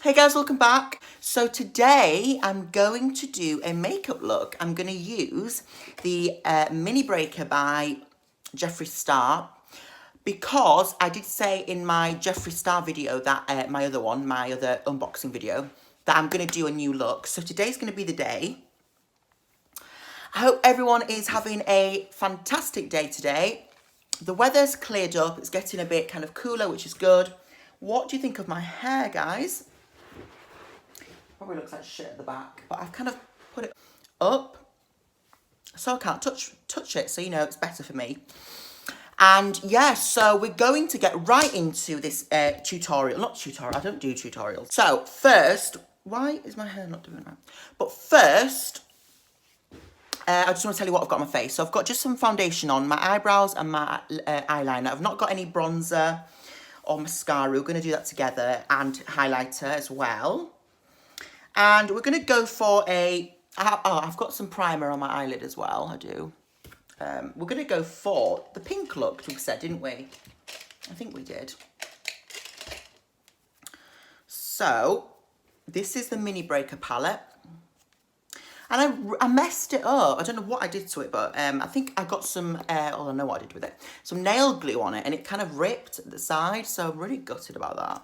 Hey guys, welcome back. So today I'm going to do a makeup look. I'm going to use the Mini Breaker by Jeffree Star because I did say in my Jeffree Star video that my other unboxing video, that I'm going to do a new look. So today's going to be the day. I hope everyone is having a fantastic day today. The weather's cleared up. It's getting a bit kind of cooler, which is good. What do you think of my hair, guys? Probably looks like shit at the back, but I've kind of put it up so I can't touch it, so you know it's better for me. And yeah, so we're going to get right into this tutorial. Not tutorial, I don't do tutorials. So first, why is my hair not doing that? But first, I just want to tell you what I've got on my face. So I've got just some foundation on, my eyebrows and my eyeliner. I've not got any bronzer or mascara. We're going to do that together, and highlighter as well. And we're going to go for I've got some primer on my eyelid as well, I do. We're going to go for the pink look, we said, didn't we? I think we did. So, this is the Mini Breaker palette. And I messed it up. I don't know what I did to it, but I think I got some, I know what I did with it. Some nail glue on it, and it kind of ripped at the side, so I'm really gutted about that.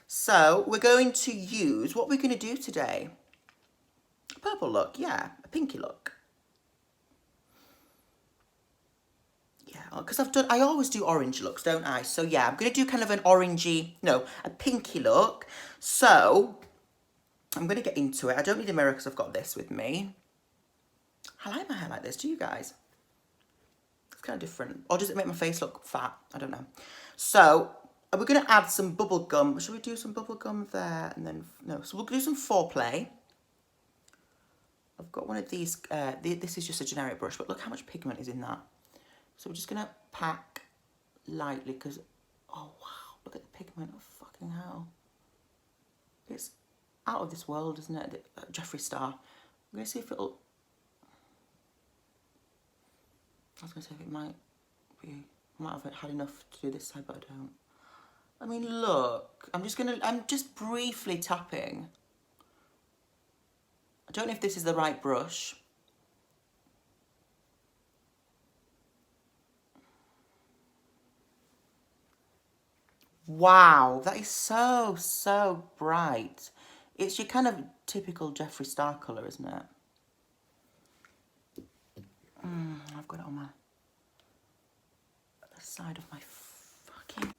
So we're going to use, what we're going to do today, a purple look, yeah, a pinky look. Yeah, because I always do orange looks, don't I? So yeah, I'm going to do kind of an orangey, no, a pinky look. So I'm going to get into it. I don't need a mirror because I've got this with me. I like my hair like this, do you guys? It's kind of different. Or does it make my face look fat? I don't know. So we're going to add some bubble gum. Should we do some bubble gum there? And then, no. So we'll do some foreplay. I've got one of these. This is just a generic brush, but look how much pigment is in that. So we're just going to pack lightly because, oh, wow. Look at the pigment. Oh, fucking hell. It's out of this world, isn't it? Jeffree Star. I'm going to see if it'll... I was going to say if it might be... I might have had enough to do this side, but I don't. I mean, look, I'm just briefly tapping. I don't know if this is the right brush. Wow, that is so, so bright. It's your kind of typical Jeffree Star colour, isn't it? I've got it on the side of my fucking...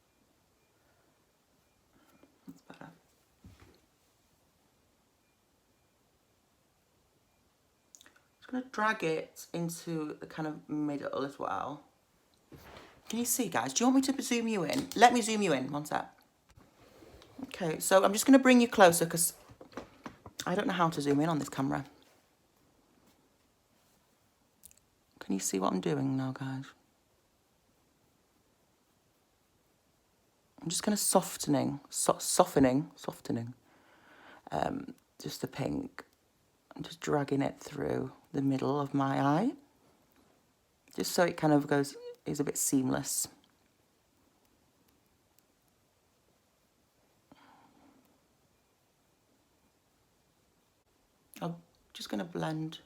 I'm going to drag it into the kind of middle as well. Can you see, guys? Do you want me to zoom you in? Let me zoom you in, one sec. Okay, so I'm just going to bring you closer because I don't know how to zoom in on this camera. Can you see what I'm doing now, guys? I'm just kind of softening, just the pink. I'm just dragging it through the middle of my eye, just so it kind of is a bit seamless. I'm just going to blend.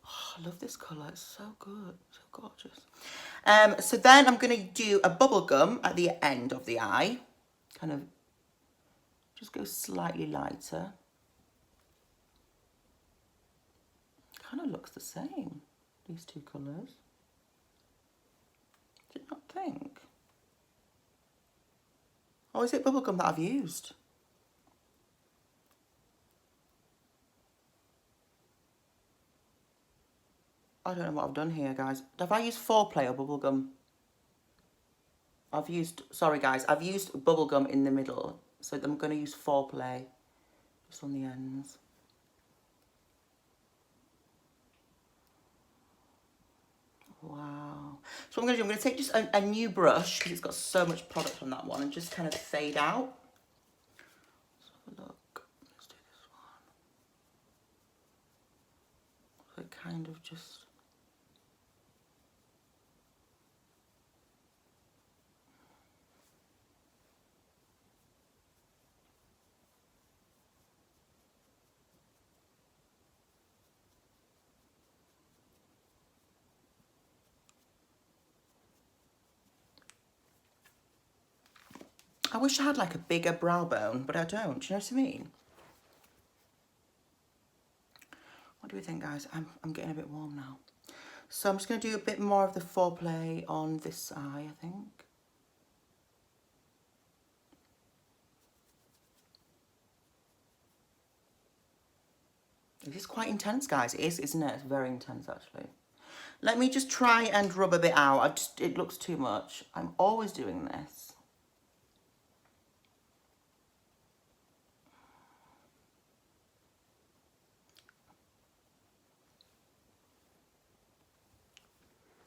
Oh, I love this colour. It's so good, so gorgeous. So then I'm going to do a bubble gum at the end of the eye. Kind of just go slightly lighter. Kind of looks the same, these two colours. Do you not think? Or is it bubblegum that I've used? I don't know what I've done here, guys. Have I used foreplay or bubblegum? Sorry guys, I've used bubblegum in the middle. So I'm going to use foreplay just on the ends. Wow. So what I'm going to take just a new brush, because it's got so much product on that one, and just kind of fade out. Let's have a look. Let's do this one. So it kind of just... I wish I had like a bigger brow bone, but I don't. Do you know what I mean? What do we think, guys? I'm getting a bit warm now. So I'm just going to do a bit more of the foreplay on this eye, I think. It is quite intense, guys. It is, isn't it? It's very intense, actually. Let me just try and rub a bit out. It looks too much. I'm always doing this.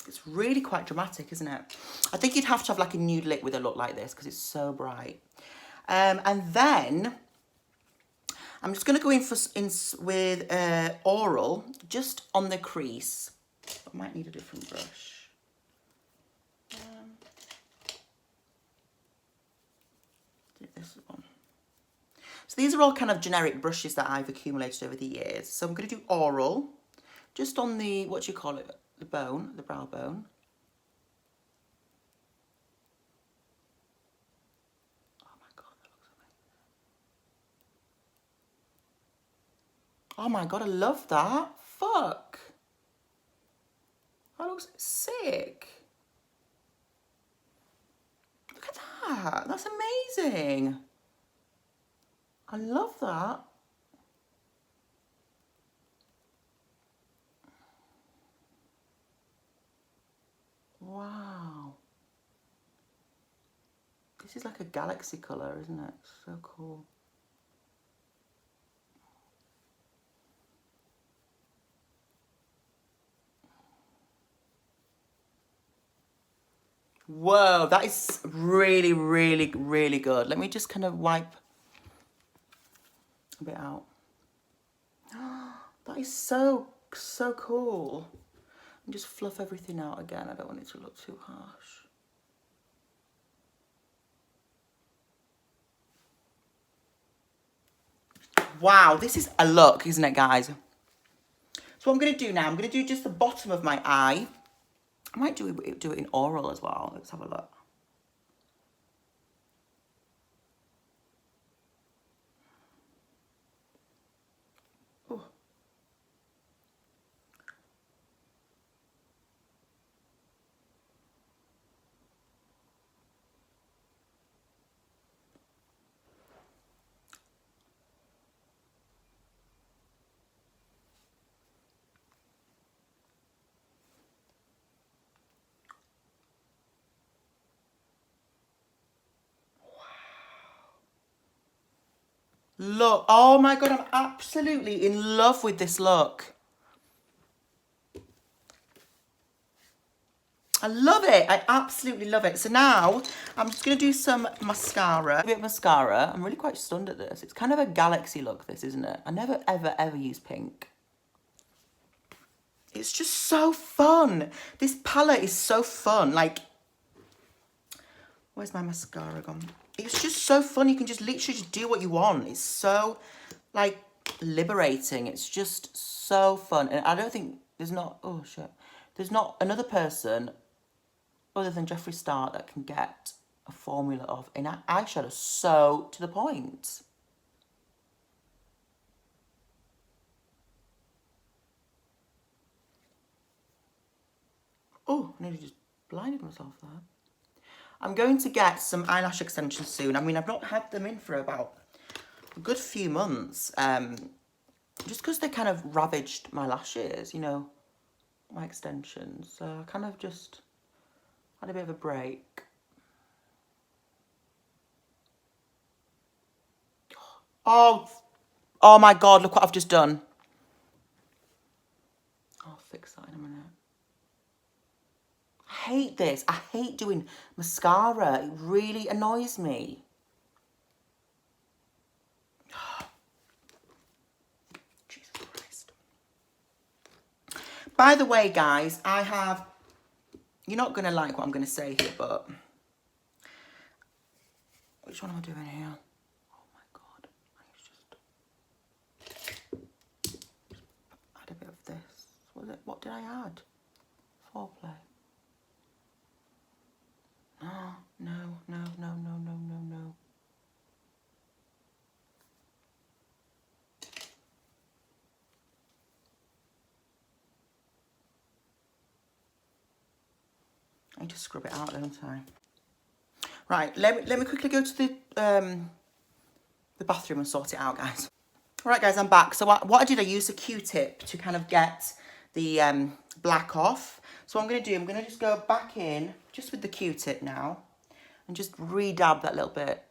It's really quite dramatic, isn't it? I think you'd have to have like a nude lip with a look like this because it's so bright. And then I'm just going to go with Oral just on the crease. I might need a different brush. This one. So these are all kind of generic brushes that I've accumulated over the years. So I'm going to do Oral just on the, what do you call it, the bone, the brow bone. Oh my God, that looks amazing. Oh my God, I love that. Fuck. That looks sick. Look at that. That's amazing. I love that. Wow. This is like a galaxy colour, isn't it? So cool. Whoa, that is really, really, really good. Let me just kind of wipe a bit out. That is so, so cool. And just fluff everything out again. I don't want it to look too harsh. Wow, this is a look, isn't it, guys? So what I'm going to do now, I'm going to do just the bottom of my eye. I might do it in Oral as well. Let's have a look. Ooh. Look, oh my God, I'm absolutely in love with this look. I love it. I absolutely love it. So now I'm just going to do some mascara. A bit of mascara. I'm really quite stunned at this. It's kind of a galaxy look, this, isn't it? I never, ever, ever use pink. It's just so fun. This palette is so fun. Like, where's my mascara gone? It's just so fun. You can just literally just do what you want. It's so, like, liberating. It's just so fun. And I don't think there's not, oh shit. There's not another person other than Jeffee Star that can get a formula of an eyeshadow so to the point. Oh, I nearly just blinded myself there. I'm going to get some eyelash extensions soon. I mean, I've not had them in for about a good few months. Just because they kind of ravaged my lashes, you know, my extensions. So I kind of just had a bit of a break. Oh, oh my God, look what I've just done. I'll fix that in a minute. I hate this. I hate doing mascara. It really annoys me. Jesus Christ. By the way, guys, I have... You're not going to like what I'm going to say here, but... Which one am I doing here? Oh my God. Just add a bit of this. What did I add? Foreplay. No. No, no, no, no, no, no, no. I need to scrub it out, don't I? Right, let me quickly go to the bathroom and sort it out, guys. All right, guys, I'm back. So what I did, I used a Q-tip to kind of get the black off. So what I'm going to do, I'm going to just go back in, just with the Q-tip now, and just re-dab that little bit.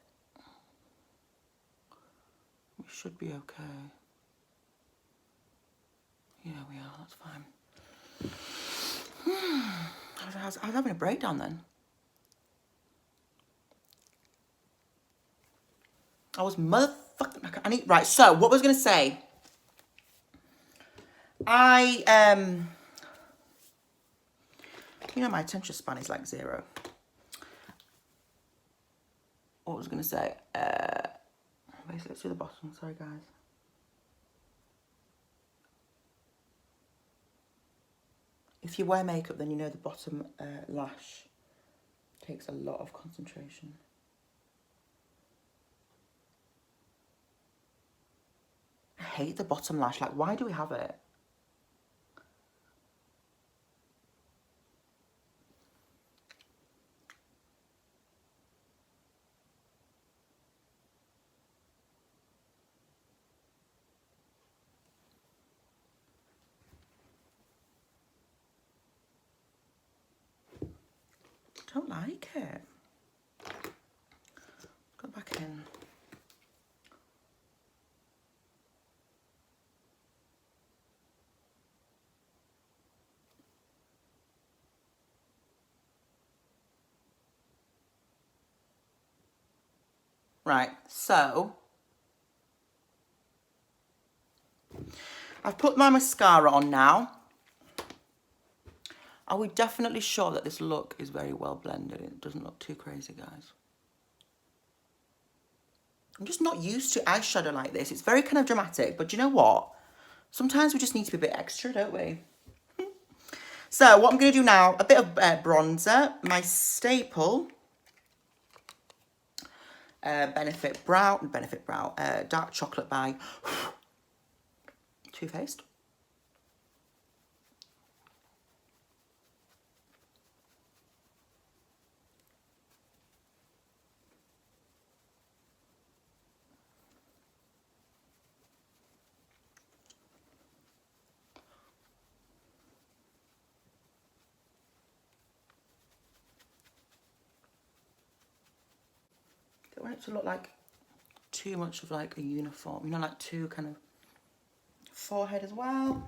We should be okay. Yeah, we are, that's fine. I was having a breakdown then. I was motherfucking... I need... Right, so what was I going to say? You know, my attention span is like 0. What was I going to say? Basically, let's do the bottom. Sorry, guys. If you wear makeup, then you know the bottom lash takes a lot of concentration. I hate the bottom lash. Like, why do we have it? I don't like it. Go back in. Right, so I've put my mascara on now. Are we definitely sure that this look is very well blended? It doesn't look too crazy, guys. I'm just not used to eyeshadow like this. It's very kind of dramatic, but you know what? Sometimes we just need to be a bit extra, don't we? So what I'm going to do now, a bit of bronzer, my staple, Benefit Brow, Dark Chocolate by Too Faced. I don't want it to look like too much of like a uniform, you know, like too kind of forehead as well.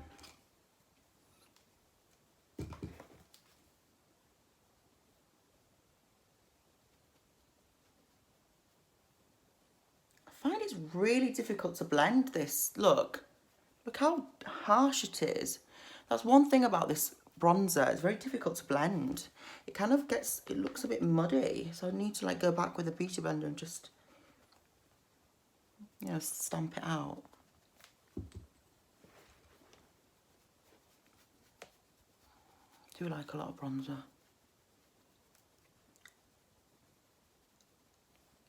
I find it's really difficult to blend this. Look how harsh it is. That's one thing about this bronzer. It's very difficult to blend. It kind of gets, it looks a bit muddy. So I need to like go back with a beauty blender and just, you know, stamp it out. I do like a lot of bronzer.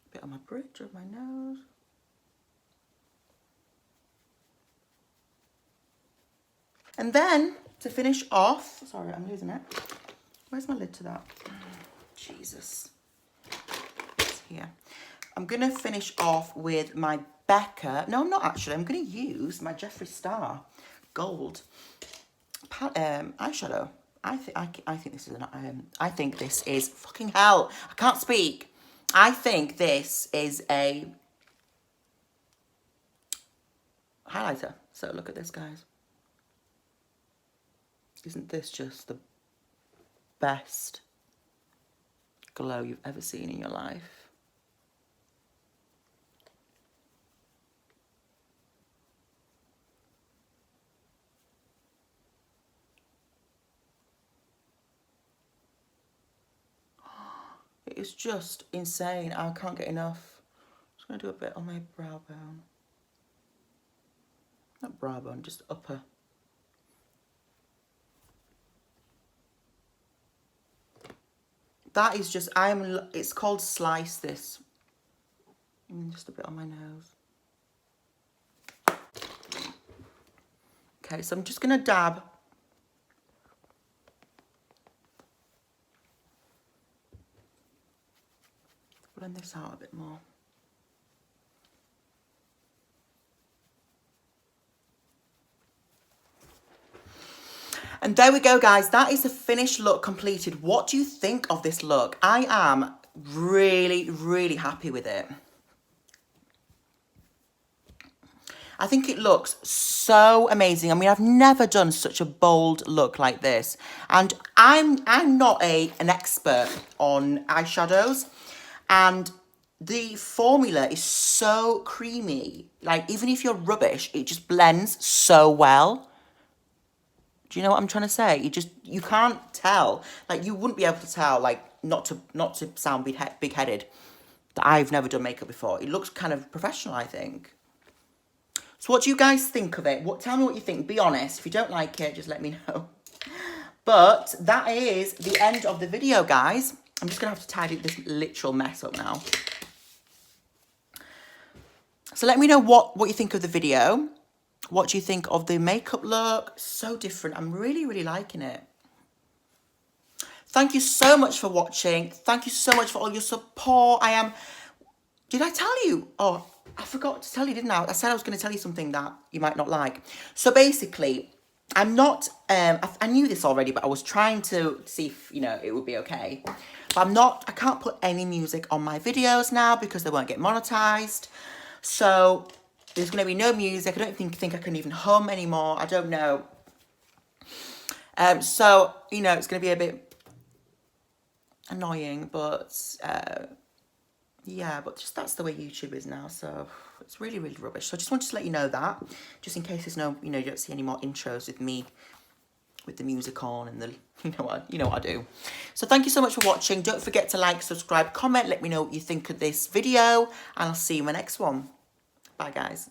A bit on my bridge of my nose. And then, to finish off, sorry, I'm losing it. Where's my lid to that? Jesus. It's here. I'm going to finish off with my Becca. No, I'm not actually. I'm going to use my Jeffee Star Gold eyeshadow. I think this is I think this is fucking hell. I can't speak. I think this is a highlighter. So look at this, guys. Isn't this just the best glow you've ever seen in your life? It is just insane. I can't get enough. I'm just going to do a bit on my brow bone. Not brow bone, just upper. that is just, it's called Slice, this. Just a bit on my nose. Okay, so I'm just going to dab. Blend this out a bit more. And there we go, guys. That is the finished look completed. What do you think of this look? I am really, really happy with it. I think it looks so amazing. I mean, I've never done such a bold look like this. And I'm not an expert on eyeshadows. And the formula is so creamy. Like, even if you're rubbish, it just blends so well. Do you know what I'm trying to say? You can't tell. Like, you wouldn't be able to tell, like, not to sound big-headed, that I've never done makeup before. It looks kind of professional, I think. So what do you guys think of it? Tell me what you think. Be honest. If you don't like it, just let me know. But that is the end of the video, guys. I'm just going to have to tidy this literal mess up now. So let me know what you think of the video. What do you think of the makeup look? So different. I'm really, really liking it. Thank you so much for watching. Thank you so much for all your support. Did I tell you? Oh, I forgot to tell you, didn't I? I said I was going to tell you something that you might not like. So basically, I'm not, I knew this already, but I was trying to see if, it would be okay. But I can't put any music on my videos now because they won't get monetized. So there's going to be no music. I don't think I can even hum anymore. I don't know. So, it's going to be a bit annoying, but yeah, but just that's the way YouTube is now. So it's really, really rubbish. So I just wanted to let you know that, just in case there's no, you don't see any more intros with me with the music on and the, you know what I do. So thank you so much for watching. Don't forget to like, subscribe, comment, let me know what you think of this video, and I'll see you in my next one. Bye, guys.